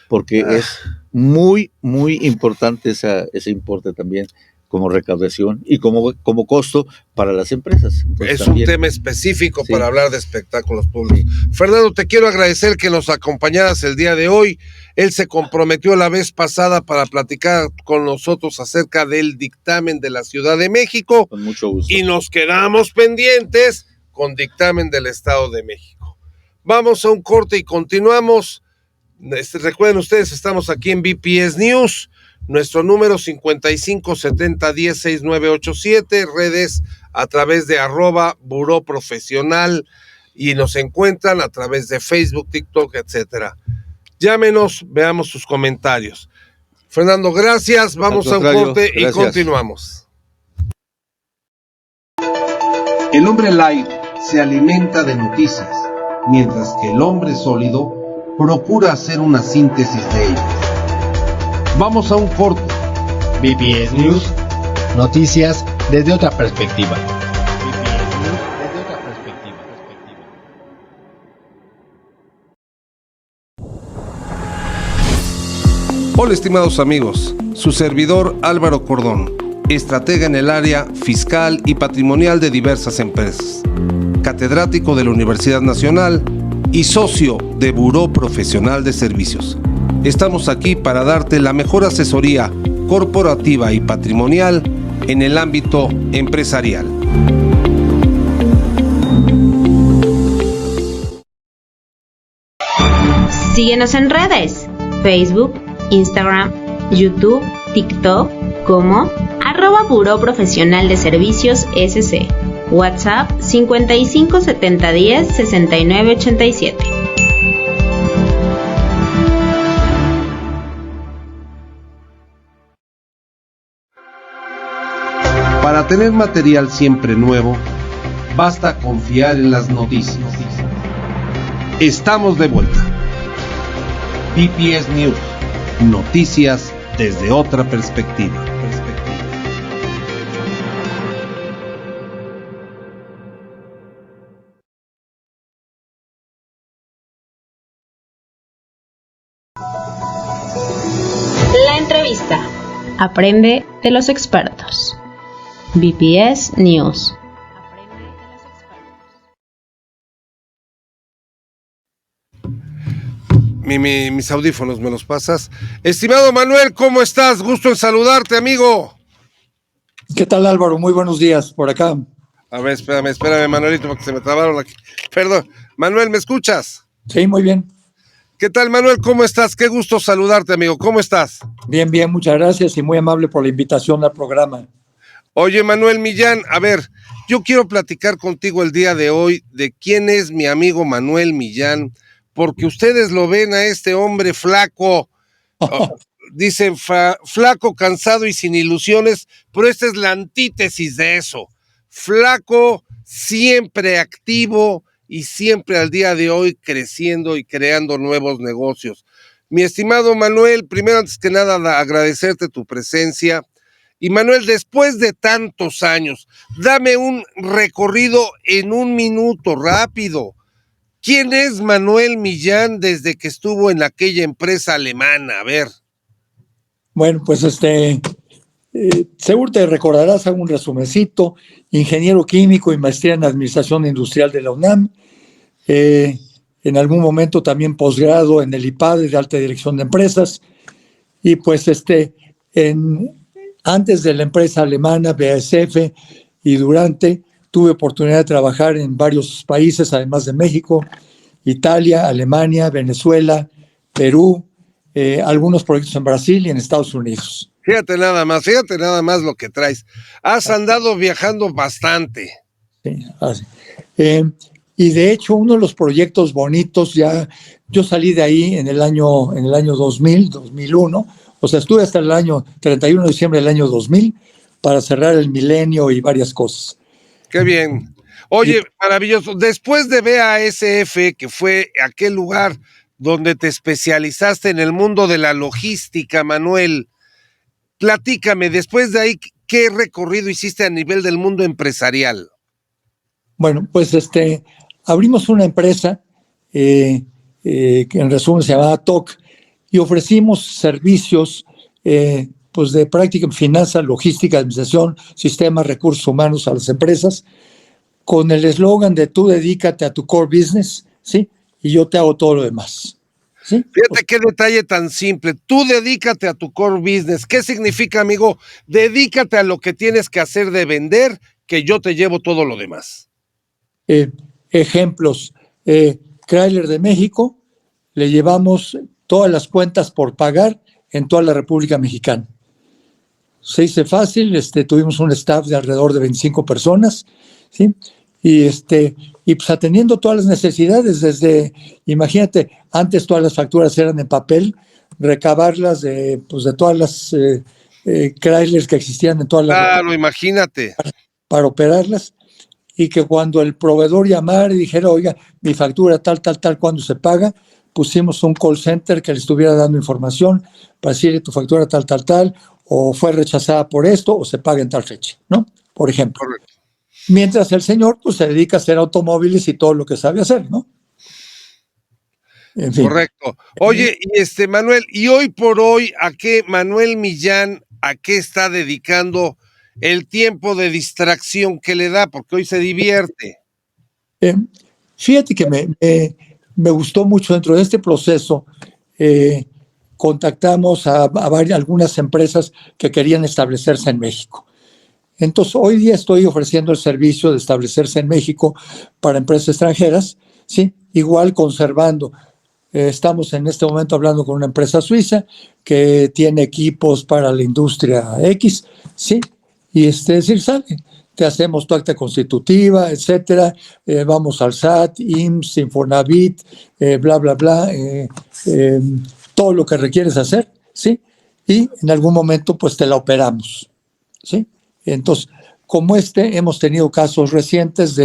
Porque es muy, muy importante ese importe también como recaudación y como costo para las empresas. Entonces, es un tema específico para hablar de espectáculos públicos. Fernando, te quiero agradecer que nos acompañaras el día de hoy. Él se comprometió la vez pasada para platicar con nosotros acerca del dictamen de la Ciudad de México. Con mucho gusto. Y nos quedamos pendientes con dictamen del Estado de México. Vamos a un corte y continuamos. Recuerden ustedes, estamos aquí en BPS News, nuestro número 5570106987, redes a través de @buró profesional y nos encuentran a través de Facebook, TikTok, etcétera. Llámenos, veamos sus comentarios. Fernando, gracias, vamos a un corte y continuamos. El hombre light se alimenta de noticias, mientras que el hombre sólido procura hacer una síntesis de ellas. Vamos a un corte. BPS News, noticias desde otra perspectiva. BPS News desde otra perspectiva. Hola estimados amigos, su servidor Álvaro Cordón, estratega en el área fiscal y patrimonial de diversas empresas, catedrático de la Universidad Nacional y socio de Buró Profesional de Servicios. Estamos aquí para darte la mejor asesoría corporativa y patrimonial en el ámbito empresarial. Síguenos en redes, Facebook, Instagram, YouTube, TikTok, como @Buró Profesional de Servicios SC. WhatsApp 55 70 10 69 87. Para tener material siempre nuevo, basta confiar en las noticias. Estamos de vuelta. BPS News. Noticias desde otra perspectiva. La entrevista. Aprende de los expertos. BPS News. Mis audífonos, ¿me los pasas? Estimado Manuel, ¿cómo estás? Gusto en saludarte, amigo. ¿Qué tal, Álvaro? Muy buenos días por acá. A ver, espérame, Manuelito, porque se me trabaron aquí. Perdón. Manuel, ¿me escuchas? Sí, muy bien. ¿Qué tal, Manuel? ¿Cómo estás? Qué gusto saludarte, amigo. ¿Cómo estás? Bien, muchas gracias y muy amable por la invitación al programa. Oye, Manuel Millán, a ver, yo quiero platicar contigo el día de hoy de quién es mi amigo Manuel Millán, porque ustedes lo ven a este hombre flaco, dicen flaco, cansado y sin ilusiones, pero esta es la antítesis de eso. Flaco, siempre activo y siempre al día de hoy creciendo y creando nuevos negocios. Mi estimado Manuel, primero antes que nada agradecerte tu presencia. Y Manuel, después de tantos años, dame un recorrido en un minuto rápido. ¿Quién es Manuel Millán desde que estuvo en aquella empresa alemana? A ver. Bueno, pues seguro te recordarás, hago un resumencito. Ingeniero químico y maestría en administración industrial de la UNAM. En algún momento también posgrado en el IPADE de alta dirección de empresas. Y pues antes de la empresa alemana BASF y durante, tuve oportunidad de trabajar en varios países, además de México, Italia, Alemania, Venezuela, Perú, algunos proyectos en Brasil y en Estados Unidos. Fíjate nada más lo que traes. Has andado viajando bastante. Sí, así. Y de hecho, uno de los proyectos bonitos, yo salí de ahí en el año 2000, 2001, o sea, estuve hasta el año 31 de diciembre del año 2000 para cerrar el milenio y varias cosas. Qué bien. Oye, maravilloso. Después de BASF, que fue aquel lugar donde te especializaste en el mundo de la logística, Manuel, platícame, después de ahí, ¿qué recorrido hiciste a nivel del mundo empresarial? Bueno, pues abrimos una empresa que en resumen se llamaba TOC y ofrecimos servicios pues de práctica en finanzas, logística, administración, sistemas, recursos humanos a las empresas con el eslogan de tú dedícate a tu core business, ¿sí? Y yo te hago todo lo demás. ¿Sí? Fíjate qué detalle tan simple. Tú dedícate a tu core business. ¿Qué significa, amigo? Dedícate a lo que tienes que hacer de vender, que yo te llevo todo lo demás. Ejemplos. Chrysler de México, le llevamos todas las cuentas por pagar en toda la República Mexicana. Se dice fácil, tuvimos un staff de alrededor de 25 personas, ¿sí? Y pues atendiendo todas las necesidades, imagínate, antes todas las facturas eran en papel, recabarlas de todas las Chryslers que existían en toda la Claro, imagínate. para operarlas, y que cuando el proveedor llamara y dijera, oiga, mi factura tal, ¿cuándo se paga? Pusimos un call center que le estuviera dando información para decirle tu factura tal, o fue rechazada por esto, o se paga en tal fecha, ¿no? Por ejemplo. Correcto. Mientras el señor pues se dedica a hacer automóviles y todo lo que sabe hacer, ¿no? En fin. Correcto. Oye, y Manuel, y hoy por hoy, Manuel Millán, a qué está dedicando el tiempo de distracción que le da? Porque hoy se divierte. Fíjate que me gustó mucho dentro de este proceso. Contactamos a algunas empresas que querían establecerse en México. Entonces, hoy día estoy ofreciendo el servicio de establecerse en México para empresas extranjeras, ¿sí? Igual conservando. Estamos en este momento hablando con una empresa suiza que tiene equipos para la industria X, ¿sí? Y es decir, sale, te hacemos tu acta constitutiva, etcétera, vamos al SAT, IMSS, Infonavit, bla, bla, bla, todo lo que requieres hacer, ¿sí? Y en algún momento, pues te la operamos, ¿sí? Entonces, como hemos tenido casos recientes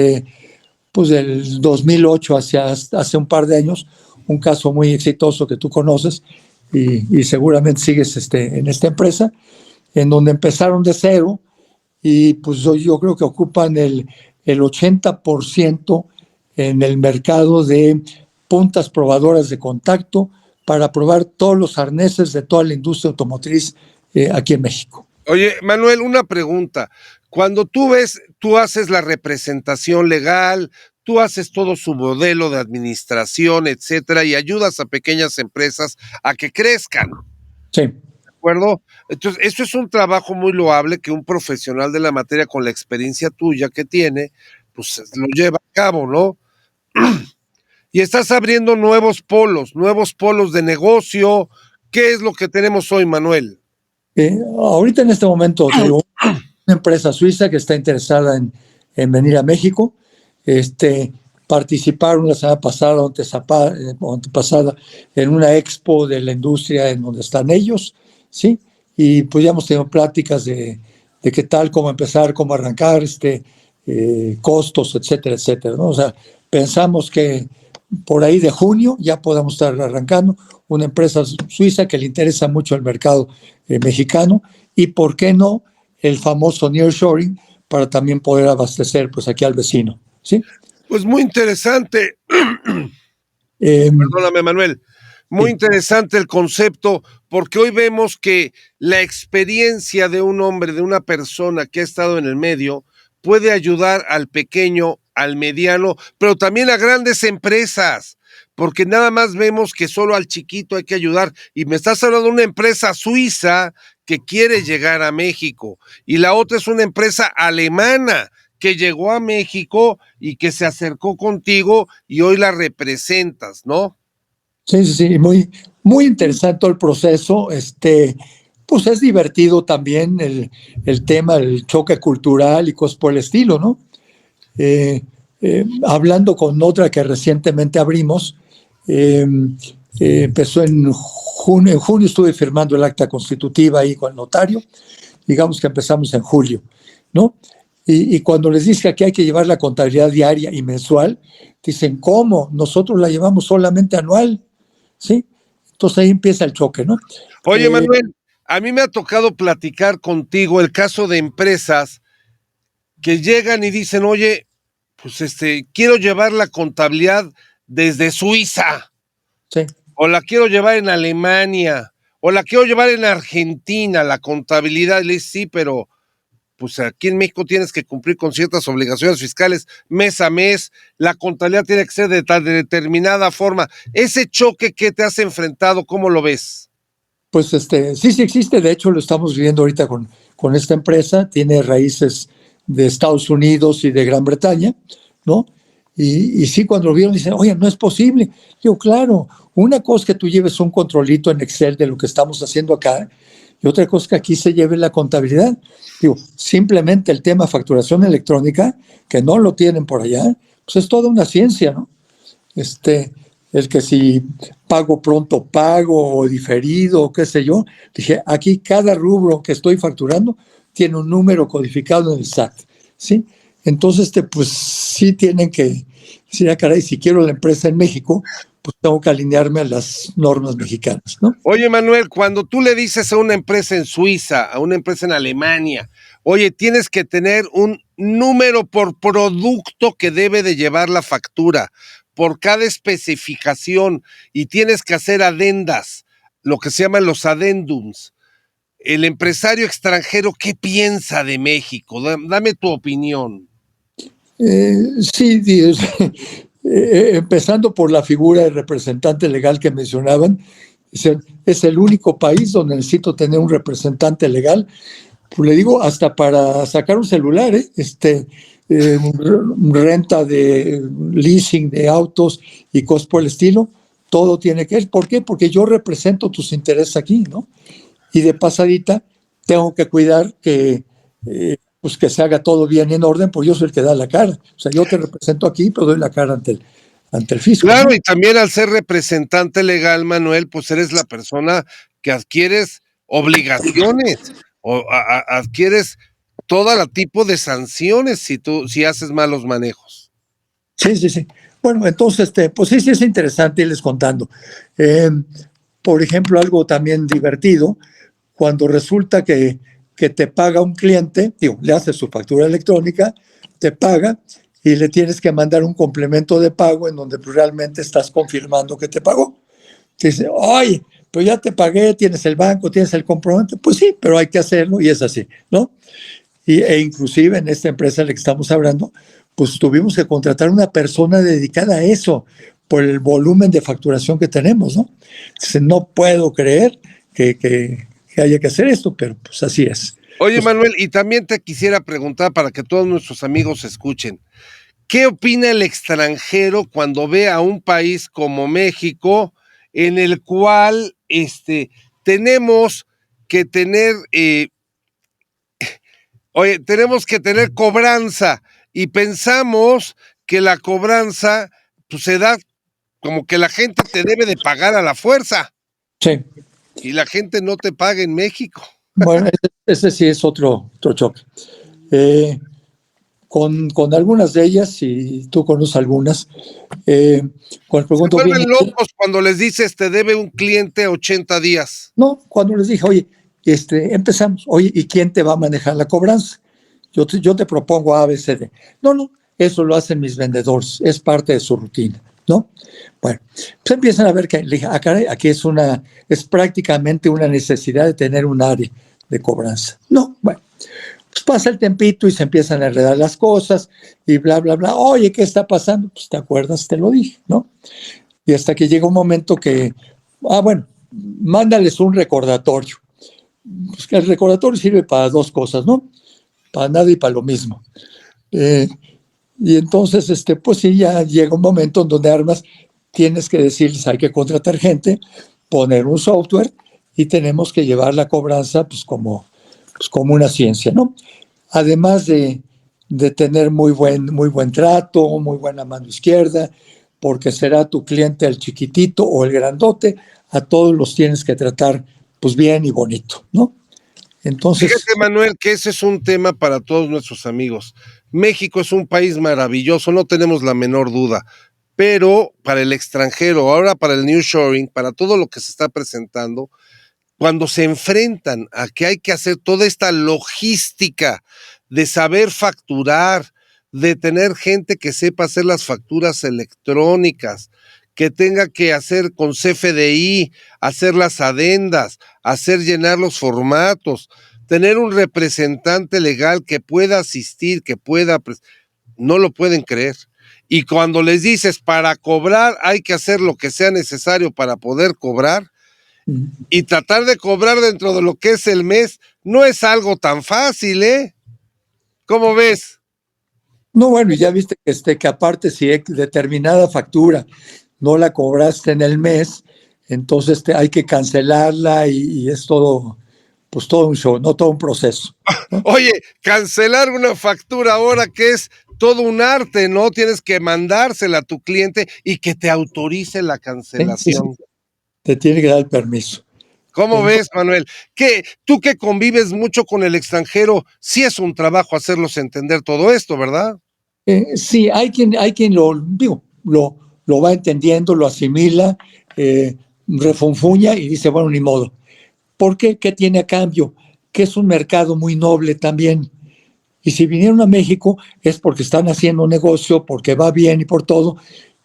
pues del 2008 hace un par de años, un caso muy exitoso que tú conoces y seguramente sigues en esta empresa, en donde empezaron de cero y pues yo creo que ocupan el 80% en el mercado de puntas probadoras de contacto para probar todos los arneses de toda la industria automotriz aquí en México. Oye, Manuel, una pregunta. Cuando tú haces la representación legal, tú haces todo su modelo de administración, etcétera, y ayudas a pequeñas empresas a que crezcan. Sí. ¿De acuerdo? Entonces, eso es un trabajo muy loable que un profesional de la materia con la experiencia tuya que tiene, pues lo lleva a cabo, ¿no? Y estás abriendo nuevos polos de negocio. ¿Qué es lo que tenemos hoy, Manuel? Ahorita en este momento tengo una empresa suiza que está interesada en venir a México. Participaron la semana pasada o antepasada en una expo de la industria en donde están ellos, ¿sí? Y pues ya hemos tenido pláticas de qué tal, cómo empezar, cómo arrancar, costos, etcétera, etcétera, ¿no? O sea, pensamos que por ahí de junio ya podamos estar arrancando una empresa suiza que le interesa mucho el mercado mexicano y, ¿por qué no?, el famoso nearshoring para también poder abastecer pues aquí al vecino, ¿sí? Pues muy interesante. Perdóname, Manuel. Muy interesante el concepto, porque hoy vemos que la experiencia de un hombre, de una persona que ha estado en el medio, puede ayudar al pequeño, al mediano, pero también a grandes empresas, porque nada más vemos que solo al chiquito hay que ayudar. Y me estás hablando de una empresa suiza que quiere llegar a México, y la otra es una empresa alemana que llegó a México y que se acercó contigo y hoy la representas, ¿no? Sí, sí, sí, muy, muy interesante todo el proceso. Pues es divertido también el tema del choque cultural y cosas por el estilo, ¿no? Hablando con otra que recientemente abrimos, empezó en junio estuve firmando el acta constitutiva ahí con el notario, digamos que empezamos en julio, ¿no? Y cuando les dije que aquí hay que llevar la contabilidad diaria y mensual, dicen, ¿cómo? Nosotros la llevamos solamente anual, ¿sí? Entonces ahí empieza el choque, ¿no? Oye, Manuel, a mí me ha tocado platicar contigo el caso de empresas que llegan y dicen, oye, pues quiero llevar la contabilidad desde Suiza, sí, o la quiero llevar en Alemania, o la quiero llevar en Argentina, la contabilidad. Le dice, sí, pero pues aquí en México tienes que cumplir con ciertas obligaciones fiscales mes a mes, la contabilidad tiene que ser de determinada forma. Ese choque que te has enfrentado, ¿cómo lo ves? Pues sí existe, de hecho lo estamos viviendo ahorita con esta empresa, tiene raíces de Estados Unidos y de Gran Bretaña, ¿no? Y sí, cuando lo vieron dicen, oye, no es posible. Digo, claro, una cosa es que tú lleves un controlito en Excel de lo que estamos haciendo acá, y otra cosa es que aquí se lleve la contabilidad. Digo, simplemente el tema facturación electrónica, que no lo tienen por allá, pues es toda una ciencia, ¿no? El que si pago pronto pago o diferido o qué sé yo, dije, aquí cada rubro que estoy facturando tiene un número codificado en el SAT, ¿sí? Entonces, pues sí tienen que decir, caray, si quiero la empresa en México, pues tengo que alinearme a las normas mexicanas, ¿no? Oye, Manuel, cuando tú le dices a una empresa en Suiza, a una empresa en Alemania, oye, tienes que tener un número por producto que debe de llevar la factura, por cada especificación y tienes que hacer adendas, lo que se llaman los adendums. El empresario extranjero, ¿qué piensa de México? Dame tu opinión. Sí, empezando por la figura del representante legal que mencionaban, es el único país donde necesito tener un representante legal. Pues le digo, hasta para sacar un celular, renta de leasing de autos y cosas por el estilo, todo tiene que ver. ¿Por qué? Porque yo represento tus intereses aquí, ¿no? Y de pasadita tengo que cuidar pues que se haga todo bien y en orden, porque yo soy el que da la cara. O sea, yo te represento aquí, pero doy la cara ante el fisco. Claro, ¿no? y también al ser representante legal, Manuel, pues eres la persona que adquieres obligaciones o adquieres todo tipo de sanciones si haces malos manejos. Sí. Bueno, entonces, pues sí es interesante irles contando. Por ejemplo, algo también divertido, cuando resulta que te paga un cliente, le hace su factura electrónica, te paga y le tienes que mandar un complemento de pago en donde realmente estás confirmando que te pagó. Te dice, oye, pues ya te pagué, tienes el banco, tienes el comprobante. Pues sí, pero hay que hacerlo y es así, ¿no? E inclusive en esta empresa de la que estamos hablando, pues tuvimos que contratar una persona dedicada a eso por el volumen de facturación que tenemos, ¿no? Entonces, no puedo creer que haya que hacer esto, pero pues así es. Oye, pues, Manuel, y también te quisiera preguntar para que todos nuestros amigos escuchen, ¿qué opina el extranjero cuando ve a un país como México en el cual tenemos que tener tenemos que tener cobranza y pensamos que la cobranza pues, se da como que la gente te debe de pagar a la fuerza sí. y la gente no te paga en México? Bueno, ese sí es otro choque. Con algunas de ellas, si tú conoces algunas, cuando Se pregunto bien, vuelven locos cuando les dices te debe un cliente 80 días. no, cuando les dije, oye, empezamos, oye, ¿y quién te va a manejar la cobranza? Yo te propongo A, B, C, D. No, eso lo hacen mis vendedores, es parte de su rutina, ¿no? Bueno, pues empiezan a ver que, caray, aquí es prácticamente una necesidad de tener un área de cobranza. No, bueno, pues pasa el tempito y se empiezan a enredar las cosas y bla, bla, bla. Oye, ¿qué está pasando? Pues te acuerdas, te lo dije, ¿no? Y hasta que llega un momento que, bueno, mándales un recordatorio. Pues que el recordatorio sirve para dos cosas, ¿no? Para nada y para lo mismo. Y entonces, pues sí, ya llega un momento en donde armas, tienes que decirles, hay que contratar gente, poner un software y tenemos que llevar la cobranza pues como una ciencia, ¿no? Además de tener muy buen trato, muy buena mano izquierda, porque será tu cliente el chiquitito o el grandote, a todos los tienes que tratar pues bien y bonito, ¿no? Entonces, fíjate, Manuel, que ese es un tema para todos nuestros amigos. México es un país maravilloso, no tenemos la menor duda, pero para el extranjero, ahora para el nearshoring, para todo lo que se está presentando, cuando se enfrentan a que hay que hacer toda esta logística de saber facturar, de tener gente que sepa hacer las facturas electrónicas, que tenga que hacer con CFDI, hacer las adendas, hacer llenar los formatos, tener un representante legal que pueda asistir, no lo pueden creer. Y cuando les dices para cobrar hay que hacer lo que sea necesario para poder cobrar, y tratar de cobrar dentro de lo que es el mes no es algo tan fácil, ¿eh? ¿Cómo ves? No, bueno, y ya viste que aparte si determinada factura no la cobraste en el mes, entonces hay que cancelarla y es todo, pues todo un show, no todo un proceso, ¿no? Oye, cancelar una factura ahora que es todo un arte, ¿no? Tienes que mandársela a tu cliente y que te autorice la cancelación. Sí, te tiene que dar el permiso. ¿Cómo ves, Manuel? Tú que convives mucho con el extranjero, sí es un trabajo hacerlos entender todo esto, ¿verdad? Sí, hay quien lo va entendiendo, lo asimila, refunfuña y dice, bueno, ni modo. ¿Por qué? ¿Qué tiene a cambio? Que es un mercado muy noble también. Y si vinieron a México es porque están haciendo un negocio, porque va bien y por todo.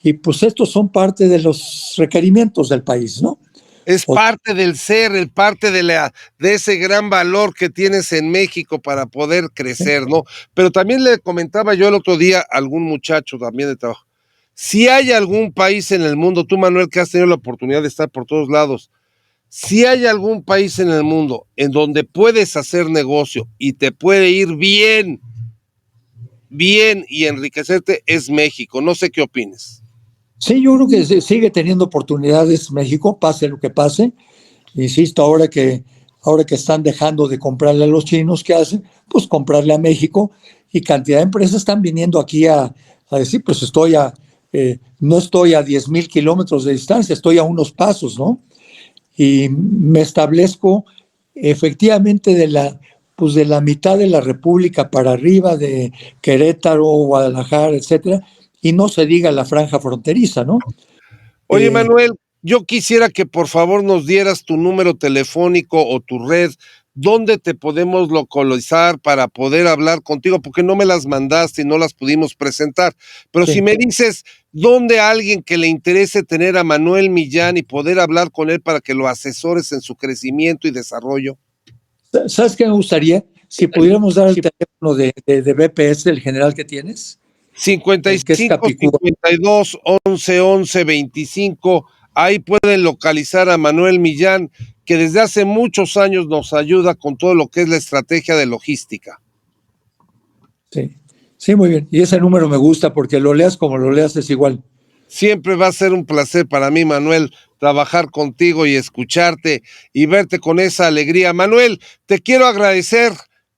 y pues estos son parte de los requerimientos del país, ¿no? Es parte del ser, el parte de ese gran valor que tienes en México para poder crecer, ¿no? Pero también le comentaba yo el otro día a algún muchacho también de trabajo, si hay algún país en el mundo, tú Manuel que has tenido la oportunidad de estar por todos lados, si hay algún país en el mundo en donde puedes hacer negocio y te puede ir bien y enriquecerte, es México. No sé qué opines. Sí, yo creo que sigue teniendo oportunidades México, pase lo que pase. Insisto, ahora que están dejando de comprarle a los chinos, ¿qué hacen? Pues comprarle a México, y cantidad de empresas están viniendo aquí a decir, pues no estoy a 10,000 kilómetros de distancia, estoy a unos pasos, ¿no? Y me establezco efectivamente de la mitad de la República para arriba, de Querétaro, Guadalajara, etcétera, y no se diga la franja fronteriza, ¿no? Oye, Manuel, yo quisiera que por favor nos dieras tu número telefónico o tu red, dónde te podemos localizar para poder hablar contigo, porque no me las mandaste y no las pudimos presentar. Pero sí, si me dices dónde alguien que le interese tener a Manuel Millán y poder hablar con él para que lo asesores en su crecimiento y desarrollo. ¿Sabes qué me gustaría? Si pudiéramos dar el teléfono de BPS, el general que tienes. 55 52 11 11 25. Ahí pueden localizar a Manuel Millán, que desde hace muchos años nos ayuda con todo lo que es la estrategia de logística. Sí, muy bien. Y ese número me gusta porque lo leas como lo leas es igual. Siempre va a ser un placer para mí, Manuel, trabajar contigo y escucharte y verte con esa alegría. Manuel, te quiero agradecer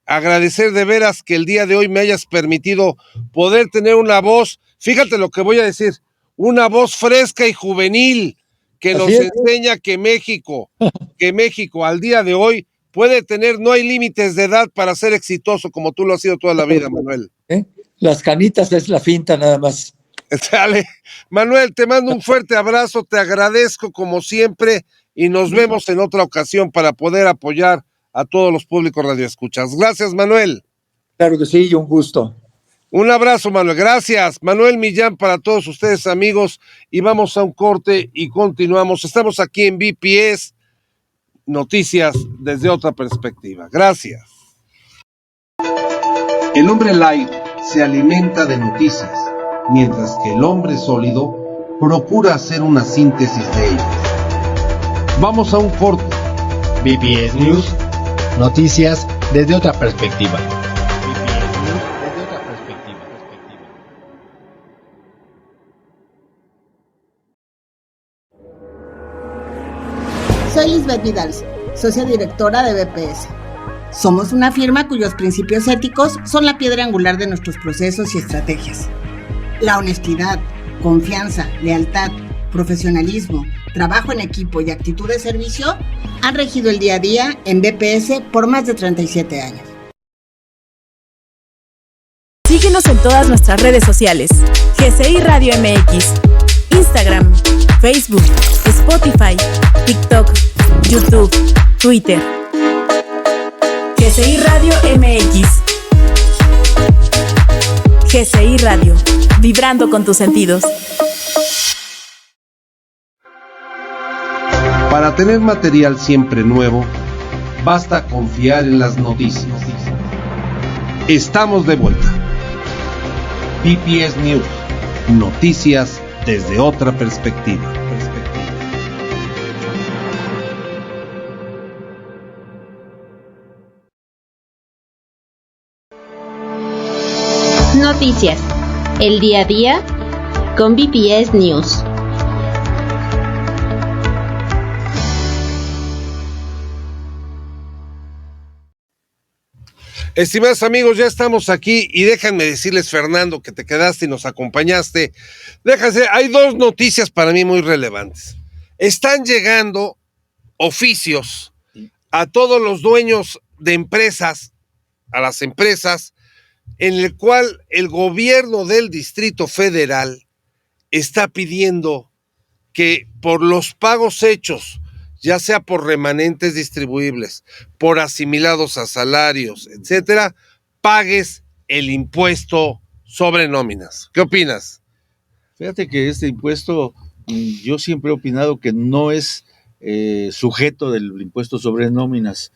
de veras que el día de hoy me hayas permitido poder tener una voz, fíjate lo que voy a decir, una voz fresca y juvenil que nos enseña que México al día de hoy puede tener, no hay límites de edad para ser exitoso como tú lo has sido toda la vida, Manuel. Las canitas es la finta nada más. Dale. Manuel, te mando un fuerte abrazo, te agradezco como siempre y nos vemos en otra ocasión para poder apoyar a todos los públicos radioescuchas. Gracias, Manuel. Claro que sí, y un gusto. Un abrazo, Manuel. Gracias. Manuel Millán para todos ustedes, amigos, y vamos a un corte y continuamos. Estamos aquí en BPS Noticias desde otra perspectiva. Gracias. El hombre light se alimenta de noticias, mientras que el hombre sólido procura hacer una síntesis de ellas. Vamos a un corte. BPS News, noticias desde otra perspectiva. Soy Lisbeth Vidal, socia directora de BPS. Somos una firma cuyos principios éticos son la piedra angular de nuestros procesos y estrategias. La honestidad, confianza, lealtad, profesionalismo, trabajo en equipo y actitud de servicio han regido el día a día en BPS por más de 37 años. Síguenos en todas nuestras redes sociales. GCI Radio MX, Instagram, Facebook, Spotify, TikTok, YouTube, Twitter. GCI Radio MX. GCI Radio, vibrando con tus sentidos. Para tener material siempre nuevo, basta confiar en las noticias. Estamos de vuelta. BPS News, noticias desde otra perspectiva. Noticias, el día a día con BPS News. Estimados amigos, ya estamos aquí y déjenme decirles, Fernando, que te quedaste y nos acompañaste. Hay dos noticias para mí muy relevantes. Están llegando oficios a todos los dueños de empresas, a las empresas, en el cual el gobierno del Distrito Federal está pidiendo que por los pagos hechos, ya sea por remanentes distribuibles, por asimilados a salarios, etcétera, pagues el impuesto sobre nóminas. ¿Qué opinas? Fíjate que este impuesto, yo siempre he opinado que no es sujeto del impuesto sobre nóminas,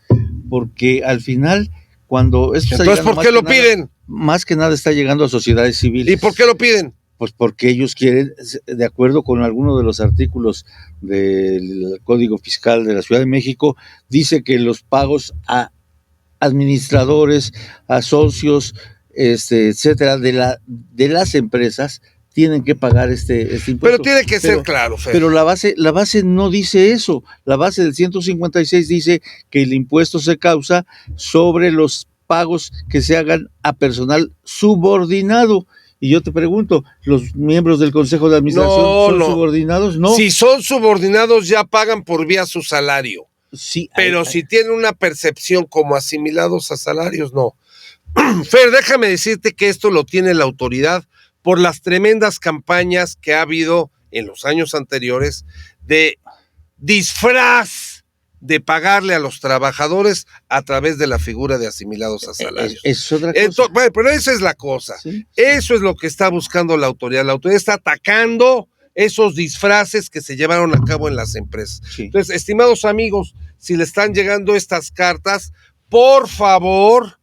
porque al final, cuando esto está Entonces, ¿por qué lo piden? Más que nada está llegando a sociedades civiles. ¿Y por qué lo piden? Pues porque ellos quieren, de acuerdo con alguno de los artículos del Código Fiscal de la Ciudad de México, dice que los pagos a administradores, a socios, etcétera, de las empresas tienen que pagar este impuesto. Pero tiene que ser claro, Fer. Pero la base no dice eso. La base del 156 dice que el impuesto se causa sobre los pagos que se hagan a personal subordinado. Y yo te pregunto, ¿los miembros del Consejo de Administración son subordinados? No. Si son subordinados ya pagan por vía su salario. Sí. Pero si tienen una percepción como asimilados a salarios, no. Fer, déjame decirte que esto lo tiene la autoridad por las tremendas campañas que ha habido en los años anteriores de disfraz de pagarle a los trabajadores a través de la figura de asimilados a salarios. Es otra cosa. Bueno, pero esa es la cosa. ¿Sí? Eso es lo que está buscando la autoridad. La autoridad está atacando esos disfraces que se llevaron a cabo en las empresas. Sí. Entonces, estimados amigos, si le están llegando estas cartas, por favor,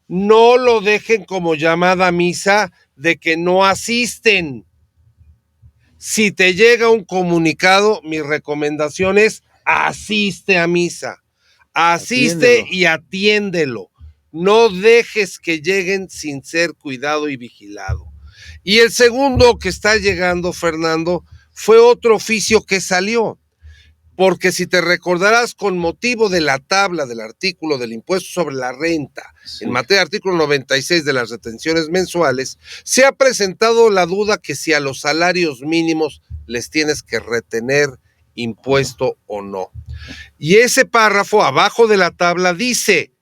no lo dejen como llamada a misa de que no asisten. Si te llega un comunicado, mi recomendación es asiste a misa. Asiste y atiéndelo. No dejes que lleguen sin ser cuidado y vigilado. Y el segundo que está llegando, Fernando, fue otro oficio que salió. Porque si te recordarás, con motivo de la tabla del artículo del impuesto sobre la renta, en materia del artículo 96 de las retenciones mensuales, se ha presentado la duda que si a los salarios mínimos les tienes que retener impuesto o no. Y ese párrafo abajo de la tabla dice,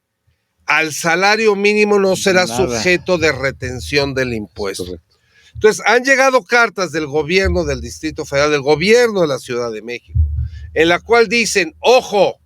al salario mínimo no será sujeto de retención del impuesto. Entonces, han llegado cartas del gobierno del Distrito Federal, del gobierno de la Ciudad de México, en la cual dicen, ojo,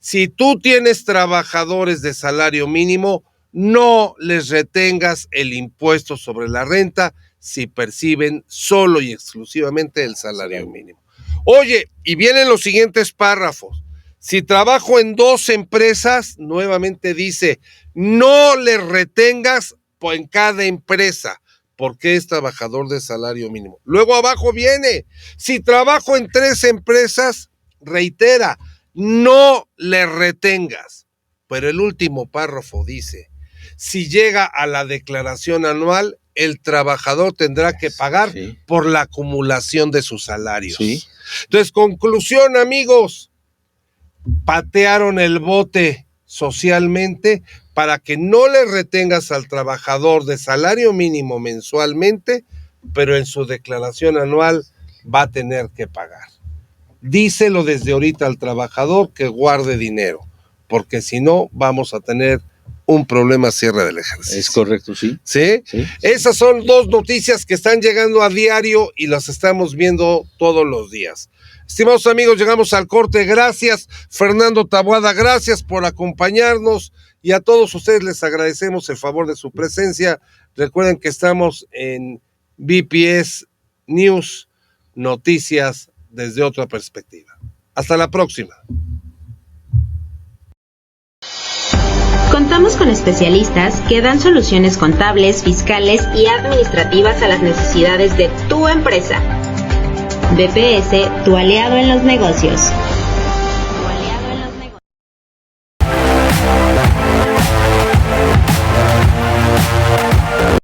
si tú tienes trabajadores de salario mínimo, no les retengas el impuesto sobre la renta si perciben solo y exclusivamente el salario mínimo. Oye, y vienen los siguientes párrafos. Si trabajo en 2 empresas, nuevamente dice, no les retengas en cada empresa, porque es trabajador de salario mínimo. Luego abajo viene, si trabajo en 3 empresas, reitera, no le retengas. Pero el último párrafo dice, si llega a la declaración anual, el trabajador tendrá que pagar por la acumulación de sus salarios. Sí. Entonces, conclusión, amigos, patearon el bote socialmente para que no le retengas al trabajador de salario mínimo mensualmente, pero en su declaración anual va a tener que pagar. Díselo desde ahorita al trabajador que guarde dinero, porque si no vamos a tener un problema cierre del ejercicio. Es correcto, sí. ¿Sí? Sí. Esas son 2 noticias que están llegando a diario y las estamos viendo todos los días. Estimados amigos, llegamos al corte. Gracias, Fernando Taboada, gracias por acompañarnos y a todos ustedes les agradecemos el favor de su presencia. Recuerden que estamos en BPS News, noticias desde otra perspectiva. Hasta la próxima. Contamos con especialistas que dan soluciones contables, fiscales y administrativas a las necesidades de tu empresa. BPS, tu aliado en los negocios.